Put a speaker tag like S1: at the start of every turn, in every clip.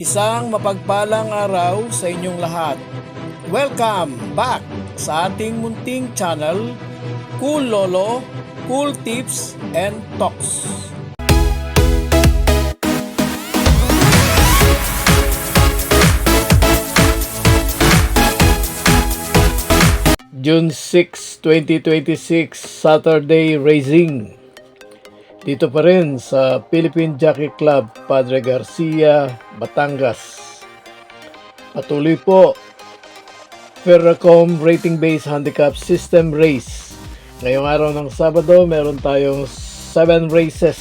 S1: Isang mapagpalang araw sa inyong lahat. Welcome back sa ating munting channel, Cool Lolo, Cool Tips and Talks. June 6, 2026, Saturday Racing. Dito pa rin sa Philippine Jockey Club, Padre Garcia, Batangas. Patuloy po, Ferracom Rating Based Handicap System Race. Ngayong araw ng Sabado, meron tayong 7 races.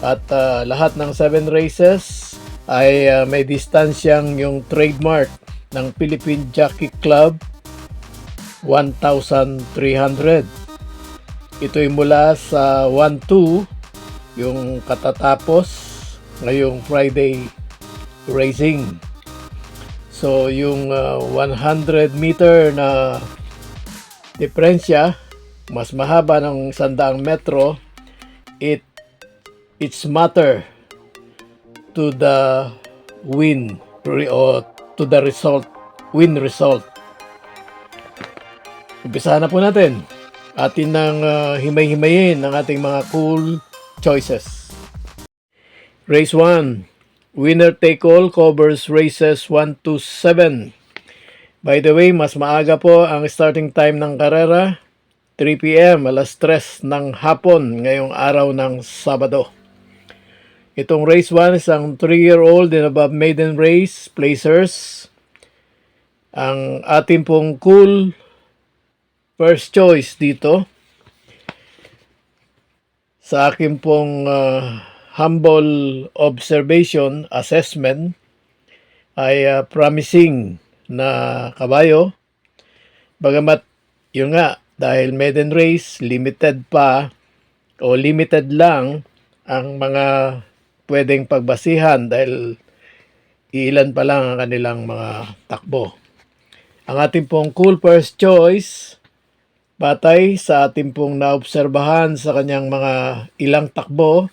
S1: At lahat ng 7 races ay may distansyang yung trademark ng Philippine Jockey Club, 1,300. Ito'y mula sa 1-2, yung katatapos ngayong Friday racing. So, yung 100 meter na diferensya, mas mahaba ng 100 metro, it's matter to the win or to the result, win result. Umpisahan na po natin. Atin nang himay-himayin ang ating mga cool choices. Race 1. Winner take all covers races 1 to 7. By the way, mas maaga po ang starting time ng karera. 3 p.m. alas 3 ng hapon ngayong araw ng Sabado. Itong race 1 is ang 3-year-old and above maiden race placers. Ang ating pong cool first choice dito, sa akin pong humble observation, assessment, ay promising na kabayo. Bagamat yun nga, dahil maiden race, limited pa o limited lang ang mga pwedeng pagbasihan dahil ilan pa lang ang kanilang mga takbo. Ang ating pong cool first choice, batay sa ating pong naobserbahan sa kanyang mga ilang takbo,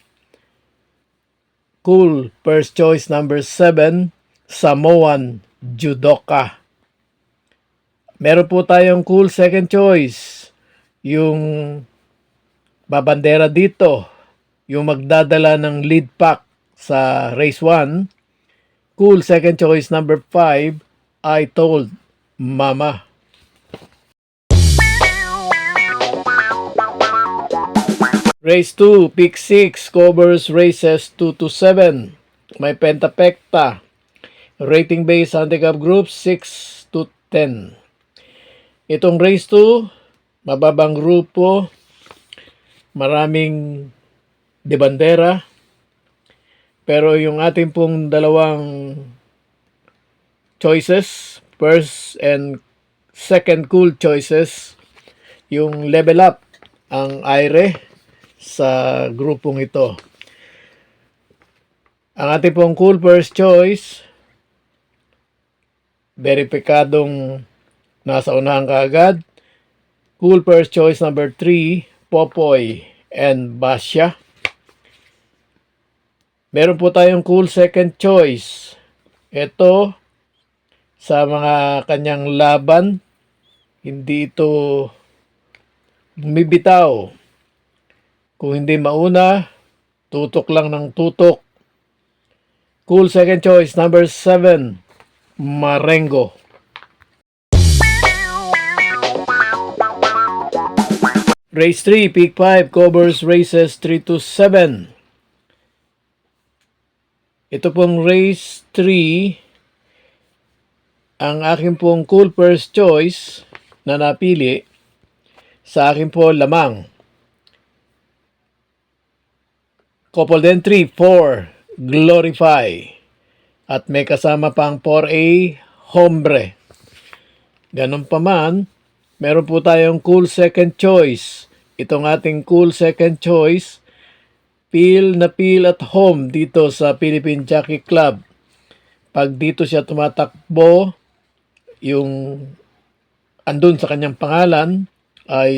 S1: cool first choice number 7, Samoan Judoka. Meron po tayong cool second choice, yung babandera dito, yung magdadala ng lead pack sa race 1. Cool second choice number 5, I Told Mama. Race 2, pick 6, covers races 2 to 7. May pentapekta. Rating based handicap group 6 to 10. Itong race 2, mababang grupo, maraming debandera. Pero yung ating pong dalawang choices, first and second cool choices, yung level up ang aire sa grupong ito. Ang ating pong cool first choice, veripikadong nasa unahan kaagad. Cool first choice number 3, Popoy and Basya. Meron po tayong cool second choice. Ito, sa mga kanyang laban, hindi ito bumibitaw. Kung hindi mauna, tutok lang ng tutok. Cool second choice, number 7, Marengo. Race 3, pick 5, covers races 3 to 7. Ito pong race 3, ang aking pong cool first choice na napili, sa akin po lamang. Coupled entry 4, Glorify. At may kasama pang 4A, Hombre. Ganun pa man, meron po tayong cool second choice. Itong ating cool second choice, feel at home dito sa Philippine Jockey Club. Pag dito siya tumatakbo, yung andun sa kanyang pangalan ay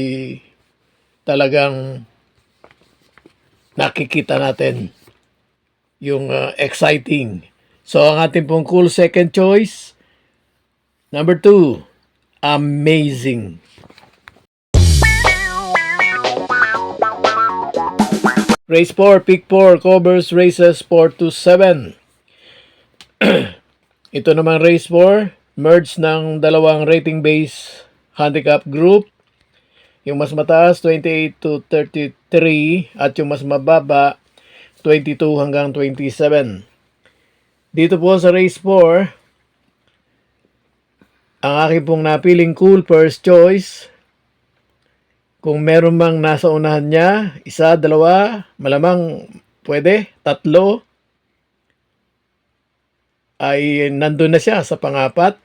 S1: talagang nakikita natin yung exciting So, ang ating pong cool second choice, number 2, amazing. Race 4, pick 4, covers races 4 to 7. Ito naman race 4, merge ng dalawang rating base handicap group. Yung mas mataas, 28 to 33, at yung mas mababa, 22 hanggang 27. Dito po sa race 4, ang aking pong napiling cool first choice, kung meron mang nasa unahan niya, 1, 2, malamang pwede, 3, ay nandun na siya sa pang-4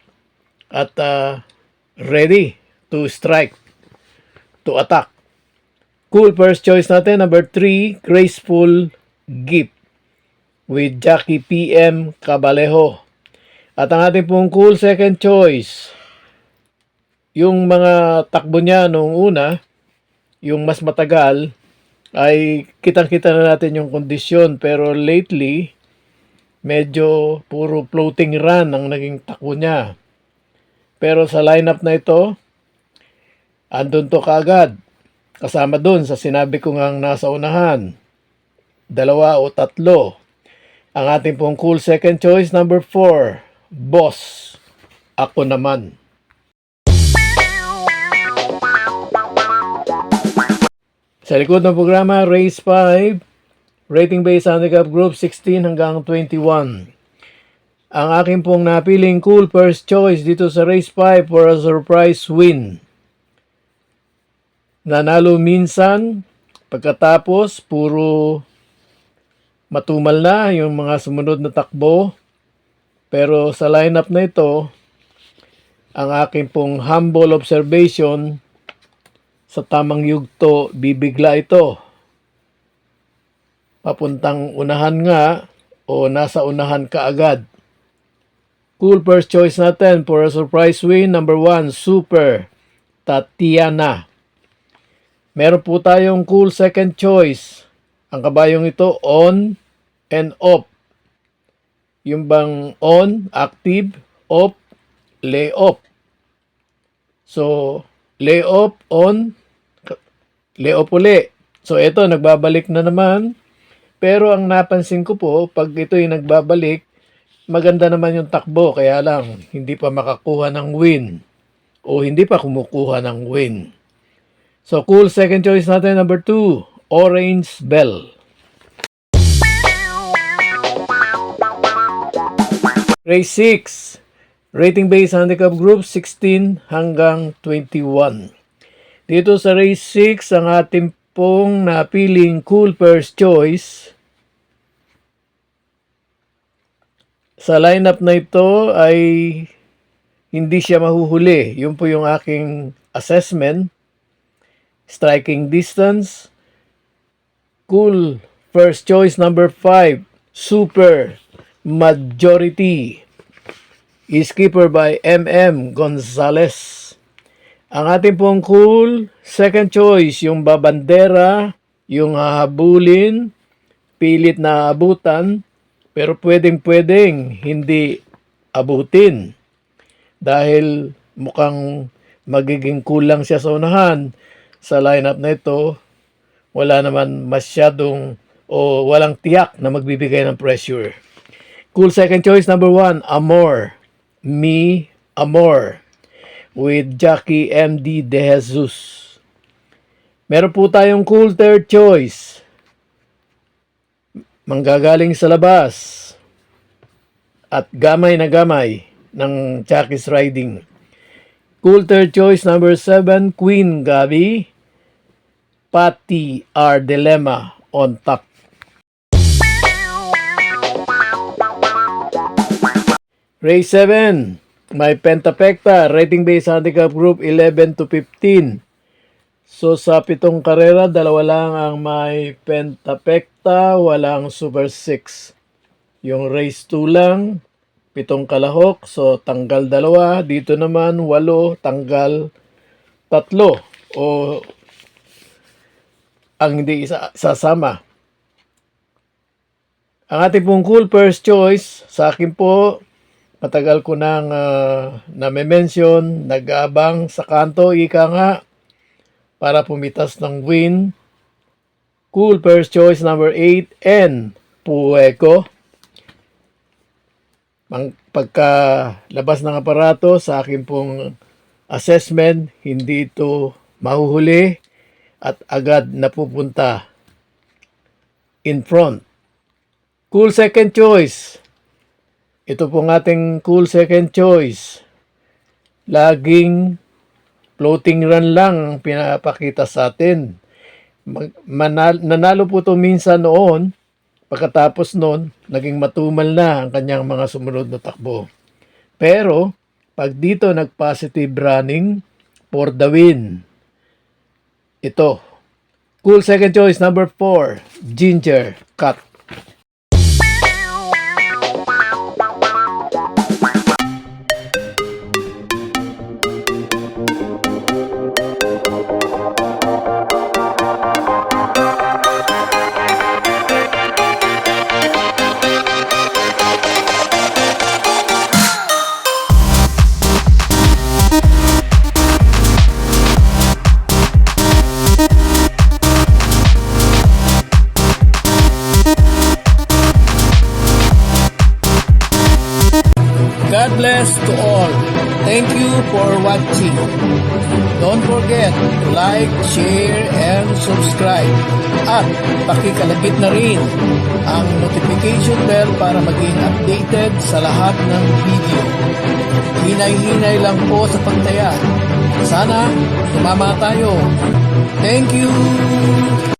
S1: at ready to strike, to attack. Cool first choice natin, number 3, Graceful Gift with Jackie PM Cabalejo. At ang ating pong cool second choice, yung mga takbo niya noong una, yung mas matagal, ay kitang-kita na natin yung kondisyon. Pero lately, medyo puro floating run ang naging takbo niya. Pero sa lineup na ito, andun to kaagad. Kasama dun sa sinabi ko ngang nasa unahan, 2 o 3. Ang ating pong cool second choice, number 4, Boss, Ako Naman. Sa likod ng programa, Race 5, rating base handicap group 16 hanggang 21. Ang aking pong napiling cool first choice dito sa Race 5 for a surprise win. Nanalo minsan, pagkatapos puro matumal na yung mga sumunod na takbo. Pero sa lineup na ito, ang aking pong humble observation, sa tamang yugto, bibigla ito. Papuntang unahan nga o nasa unahan kaagad. Cool first choice natin for a surprise win, number 1, Super Tatiana. Meron po tayong cool second choice. Ang kabayong ito, on and off. Yung bang on, active, off, lay off. So, lay off, on, lay off uli. So, ito, nagbabalik na naman. Pero ang napansin ko po, pag ito'y nagbabalik, maganda naman yung takbo. Kaya lang, hindi pa makakuha ng win. O hindi pa kumukuha ng win. So, cool second choice natin, number 2, Orange Bell. Race 6, rating base handicap group 16 hanggang 21. Dito sa race 6, ang ating pong napiling cool first choice, sa lineup na ito ay hindi siya mahuhuli. Yun po yung aking assessment. Striking distance, cool first choice number 5, Super Majority, is keeper by MM Gonzalez. Ang ating pong cool second choice, yung babandera, yung hahabulin, pilit na abutan, pero pwedeng hindi abutin. Dahil mukhang magiging kulang siya sa unahan. Sa lineup na ito, wala naman masyadong o walang tiyak na magbibigay ng pressure. Cool second choice number 1, Amor, Me Amor, with Jackie MD De Jesus. Meron po tayong cool third choice, manggagaling sa labas at gamay na gamay ng Jackie's Riding. Cool third choice number 7, Queen Gabi, Pati R. Dilemma on top. Race 7, may Pentapecta, rating base handicap group 11 to 15. So sa 7 karera, 2 lang ang may Pentapecta, walang Super 6. Yung race 2 lang, 7 kalahok, so tanggal 2. Dito naman 8, tanggal 3. O ang hindi sasama. Ang ating pong cool first choice, sa akin po, matagal ko nang na-mention, nag-aabang sa kanto, ika nga, para pumitas ng win. Cool first choice number 8, N. Pueko. Pagka labas ng aparato, sa akin pong assessment, hindi ito mahuhuli at agad napupunta in front. Cool second choice. Ito pong ating cool second choice. Laging floating run lang ang pinapakita sa atin. Nanalo po ito minsan noon. Pagkatapos noon, naging matumal na ang kanyang mga sumunod na takbo. Pero, pag dito nag-positive running for the win. Ito. Cool second choice number 4, Ginger Cut. God bless to all. Thank you for watching. Don't forget to like, share, and subscribe. At pakikalagit na rin ang notification bell para maging updated sa lahat ng video. Hinay-hinay lang po sa pagtaya. Sana tumama tayo. Thank you!